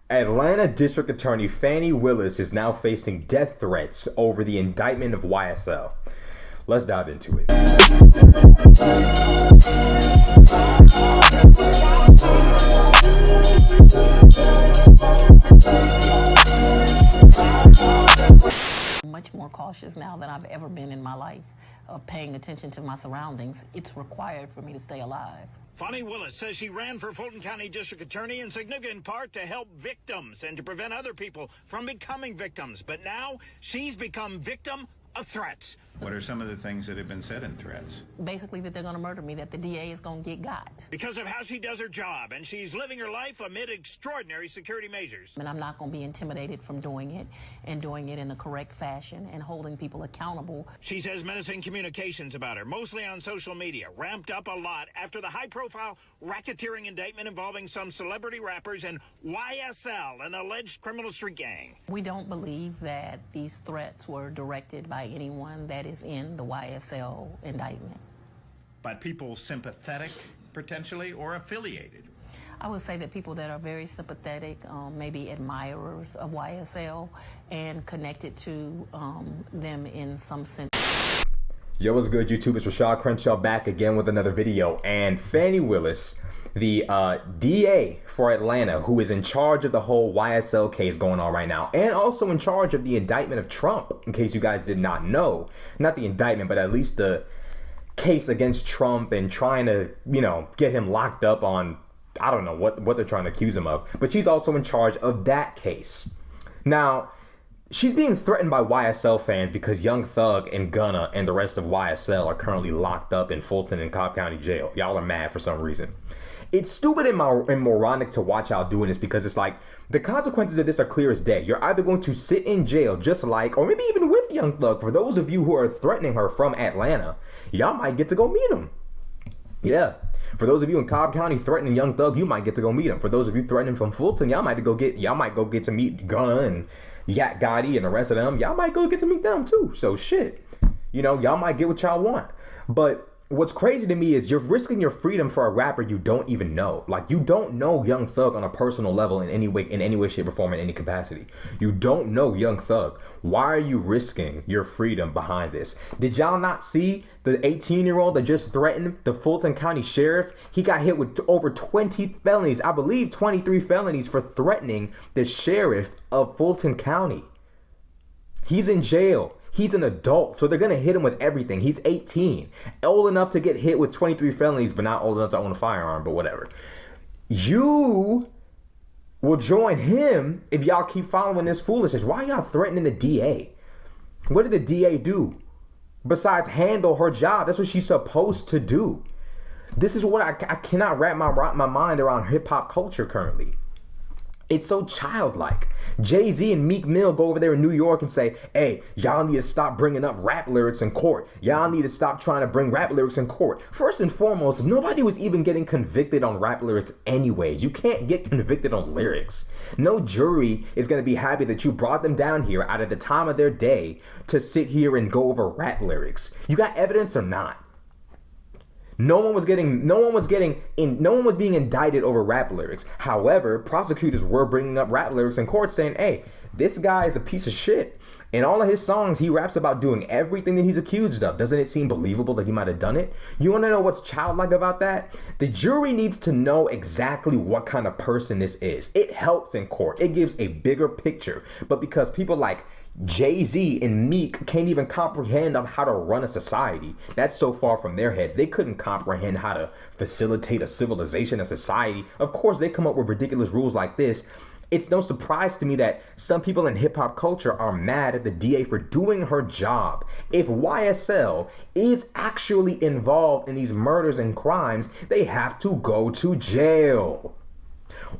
Atlanta District Attorney Fani Willis is now facing death threats over the indictment of YSL. Let's dive into it. Much more cautious now than I've ever been in my life of paying attention to my surroundings. It's required for me to stay alive. Fani Willis says she ran for Fulton County District Attorney in significant part to help victims and to prevent other people from becoming victims. But now she's become victim of threats. What are some of the things that have been said in threats? Basically that they're going to murder me, that the DA is going to get got. Because of how she does her job, and she's living her life amid extraordinary security measures. And I'm not going to be intimidated from doing it, and doing it in the correct fashion and holding people accountable. She says menacing communications about her, mostly on social media, ramped up a lot after the high-profile racketeering indictment involving some celebrity rappers and YSL, an alleged criminal street gang. We don't believe that these threats were directed by anyone that is in the YSL indictment. By people sympathetic, potentially, or affiliated? I would say that people that are very sympathetic, maybe admirers of YSL and connected to them in some sense. Yo, what's good, YouTube? It's Rashad Crenshaw back again with another video. And Fani Willis, the DA for Atlanta, who is in charge of the whole YSL case going on right now, and also in charge of the indictment of Trump, in case you guys did not know. Not the indictment, but at least the case against Trump and trying to, get him locked up on, I don't know what they're trying to accuse him of. But she's also in charge of that case. Now, she's being threatened by YSL fans because Young Thug and Gunna and the rest of YSL are currently locked up in Fulton and Cobb County Jail. Y'all are mad for some reason. It's stupid and moronic to watch y'all doing this because it's like the consequences of this are clear as day. You're either going to sit in jail just like, or maybe even with Young Thug. For those of you who are threatening her from Atlanta, y'all might get to go meet him. Yeah. For those of you in Cobb County threatening Young Thug, you might get to go meet him. For those of you threatening from Fulton, y'all might go get to meet Gunna and Yak Gotti and the rest of them. Y'all might go get to meet them too. So shit. Y'all might get what y'all want. But what's crazy to me is you're risking your freedom for a rapper you don't even know. Like, you don't know Young Thug on a personal level in any way, shape, or form, in any capacity. You don't know Young Thug. Why are you risking your freedom behind this? Did y'all not see the 18-year-old that just threatened the Fulton County sheriff? He got hit with over 20 felonies, I believe 23 felonies, for threatening the sheriff of Fulton County. He's in jail. He's an adult, so they're going to hit him with everything. He's 18, old enough to get hit with 23 felonies, but not old enough to own a firearm, but whatever. You will join him if y'all keep following this foolishness. Why are y'all threatening the DA? What did the DA do besides handle her job? That's what she's supposed to do. This is what I cannot wrap my mind around hip-hop culture currently. It's so childlike. Jay-Z and Meek Mill go over there in New York and say, hey, y'all need to stop bringing up rap lyrics in court. Y'all need to stop trying to bring rap lyrics in court. First and foremost, nobody was even getting convicted on rap lyrics anyways. You can't get convicted on lyrics. No jury is going to be happy that you brought them down here out of the time of their day to sit here and go over rap lyrics. You got evidence or not? No one was being indicted over rap lyrics. However, prosecutors were bringing up rap lyrics in court saying, hey, this guy is a piece of shit. In all of his songs, he raps about doing everything that he's accused of. Doesn't it seem believable that he might have done it? You want to know what's childlike about that? The jury needs to know exactly what kind of person this is. It helps in court. It gives a bigger picture. But because people like Jay-Z and Meek can't even comprehend on how to run a society, that's so far from their heads. They couldn't comprehend how to facilitate a civilization, a society. Of course, they come up with ridiculous rules like this. It's no surprise to me that some people in hip-hop culture are mad at the DA for doing her job. If YSL is actually involved in these murders and crimes, they have to go to jail.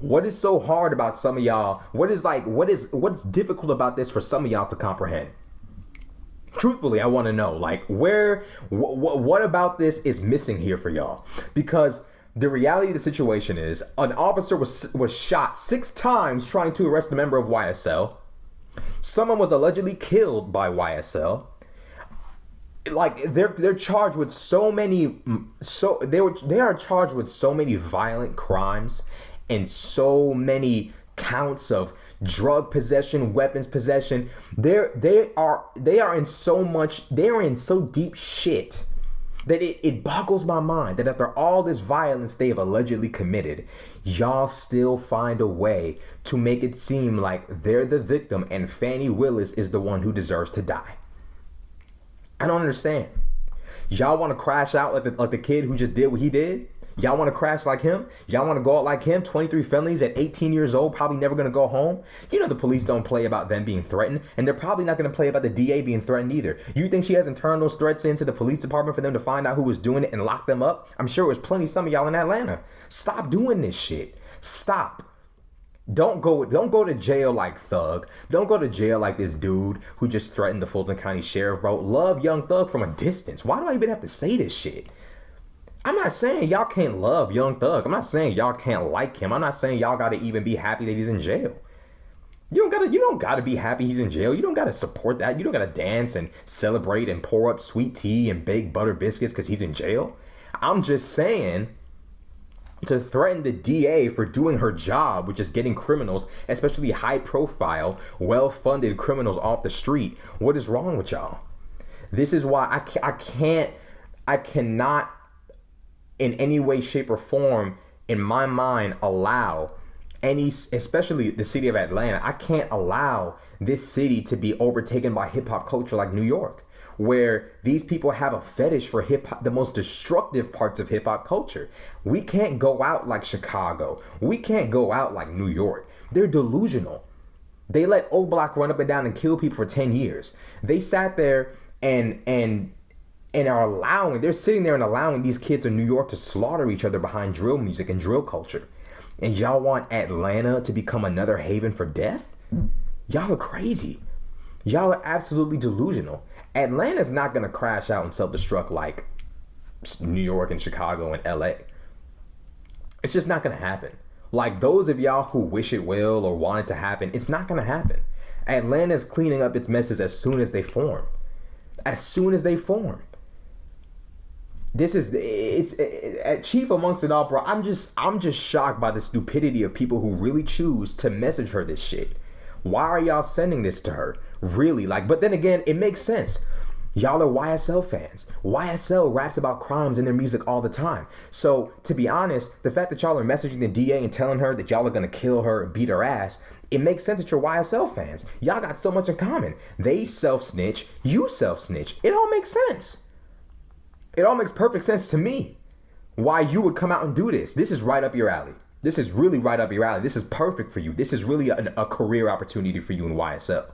What is so hard about some of y'all? What's difficult about this for some of y'all to comprehend? Truthfully, I want to know, what about this is missing here for y'all? Because the reality of the situation is an officer was shot 6 times trying to arrest a member of YSL. Someone was allegedly killed by YSL. They're charged with they are charged with so many violent crimes and so many counts of drug possession, weapons possession. They are in so deep shit that it boggles my mind that after all this violence they have allegedly committed, y'all still find a way to make it seem like they're the victim and Fannie Willis is the one who deserves to die. I don't understand. Y'all want to crash out like the kid who just did what he did? Y'all want to crash like him? Y'all want to go out like him? 23 felonies at 18 years old, probably never going to go home? You know the police don't play about them being threatened, and they're probably not going to play about the DA being threatened either. You think she hasn't turned those threats into the police department for them to find out who was doing it and lock them up? I'm sure it was plenty some of y'all in Atlanta. Stop doing this shit. Stop. Don't go to jail like Thug. Don't go to jail like this dude who just threatened the Fulton County Sheriff, bro. Love Young Thug from a distance. Why do I even have to say this shit? I'm not saying y'all can't love Young Thug. I'm not saying y'all can't like him. I'm not saying y'all gotta even be happy that he's in jail. You don't gotta be happy he's in jail. You don't gotta support that. You don't gotta dance and celebrate and pour up sweet tea and bake butter biscuits because he's in jail. I'm just saying, to threaten the DA for doing her job, which is getting criminals, especially high profile, well-funded criminals off the street. What is wrong with y'all? This is why I cannot in any way, shape, or form, in my mind, allow any, especially the city of Atlanta, I can't allow this city to be overtaken by hip hop culture like New York, where these people have a fetish for hip hop, the most destructive parts of hip hop culture. We can't go out like Chicago. We can't go out like New York. They're delusional. They let O Block run up and down and kill people for 10 years. They sat there and they're sitting there and allowing these kids in New York to slaughter each other behind drill music and drill culture. And y'all want Atlanta to become another haven for death? Y'all are crazy. Y'all are absolutely delusional. Atlanta's not going to crash out and self-destruct like New York and Chicago and LA. It's just not going to happen. Like those of y'all who wish it will or want it to happen, it's not going to happen. Atlanta's cleaning up its messes as soon as they form. As soon as they form. It's chief amongst it all, bro. I'm just shocked by the stupidity of people who really choose to message her this shit. Why are y'all sending this to her? Really? But then again, it makes sense. Y'all are YSL fans. YSL raps about crimes in their music all the time. So, to be honest, the fact that y'all are messaging the DA and telling her that y'all are gonna kill her and beat her ass, it makes sense that you're YSL fans. Y'all got so much in common. They self-snitch, you self-snitch. It all makes sense. It all makes perfect sense to me why you would come out and do this. This is right up your alley. This is really right up your alley. This is perfect for you. This is really a career opportunity for you in YSL.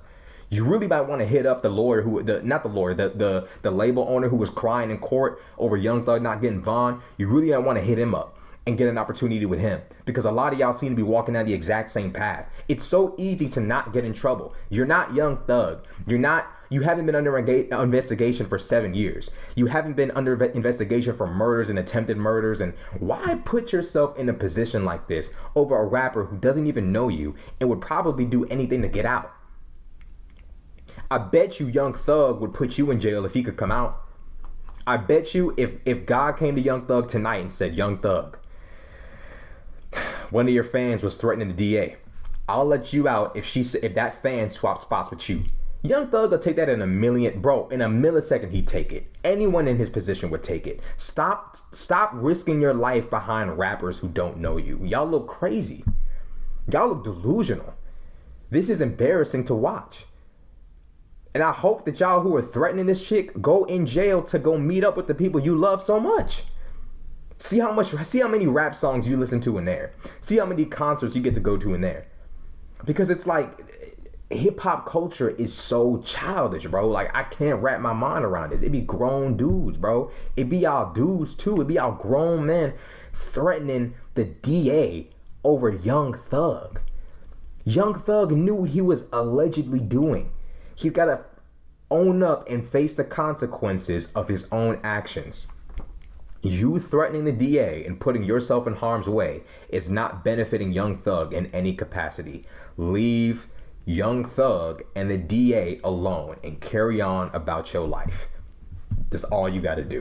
You really might want to hit up the lawyer the label owner who was crying in court over Young Thug not getting bond. You really might want to hit him up and get an opportunity with him, because a lot of y'all seem to be walking down the exact same path. It's so easy to not get in trouble. You're not Young Thug. You haven't been under investigation for 7 years. You haven't been under investigation for murders and attempted murders. And why put yourself in a position like this over a rapper who doesn't even know you and would probably do anything to get out? I bet you Young Thug would put you in jail if he could come out. I bet you if God came to Young Thug tonight and said, Young Thug, one of your fans was threatening the DA. I'll let you out if that fan swaps spots with you. Young Thug will take that in a millisecond he'd take it. Anyone in his position would take it. Stop risking your life behind rappers who don't know you. Y'all look crazy. Y'all look delusional. This is embarrassing to watch. And I hope that y'all who are threatening this chick go in jail to go meet up with the people you love so much. See how many rap songs you listen to in there. See how many concerts you get to go to in there. Because it's like, hip hop culture is so childish, bro. Like, I can't wrap my mind around this. It be grown dudes, bro. It be y'all dudes too. It be y'all grown men threatening the DA over Young Thug. Young Thug knew what he was allegedly doing. He's got to own up and face the consequences of his own actions. You threatening the DA and putting yourself in harm's way is not benefiting Young Thug in any capacity. Leave Young Thug and the DA alone and carry on about your life. That's all you got to do.